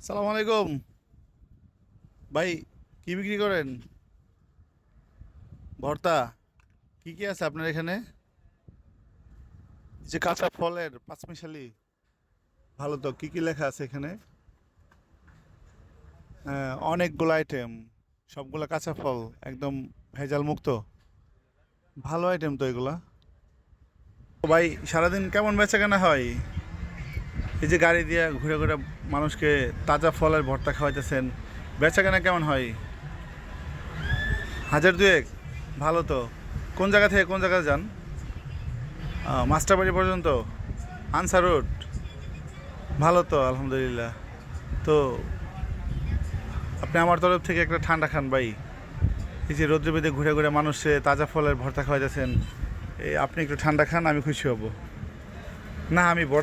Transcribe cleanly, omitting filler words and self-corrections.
সালাম আলাইকুম ভাই, কি বিক্রি করেন? ভর্তা? কি কি আছে আপনার এখানে? যে কাঁচা ফলের পাঁচমিশালি, ভালো তো। কি কি লেখা আছে এখানে? অনেকগুলো আইটেম, সবগুলা কাঁচা ফল, একদম ভেজাল মুক্ত। ভালো আইটেম তো এগুলা। তো ভাই, সারাদিন কেমন বেচা কেনা হয়? এই যে গাড়ি দিয়ে ঘুরে ঘুরে মানুষকে তাজা ফলের ভর্তা খাওয়াইতেছেন, বেচা কেনা কেমন হয়? হাজার দুয়েক? ভালো তো। কোন জায়গা থেকে কোন জায়গায় যান? মাস্টারবাড়ি পর্যন্ত? Answer road? ভালো তো, আলহামদুলিল্লাহ। তো আপনি আমার তরফ থেকে একটা ঠান্ডা খান ভাই। এই যে রৌদ্র বেদে ঘুরে ঘুরে মানুষে তাজা ফলের ভর্তা খাওয়াইতেছেন, এই আপনি একটু ঠান্ডা খান, আমি খুশি হব। না, আমি ভর্তা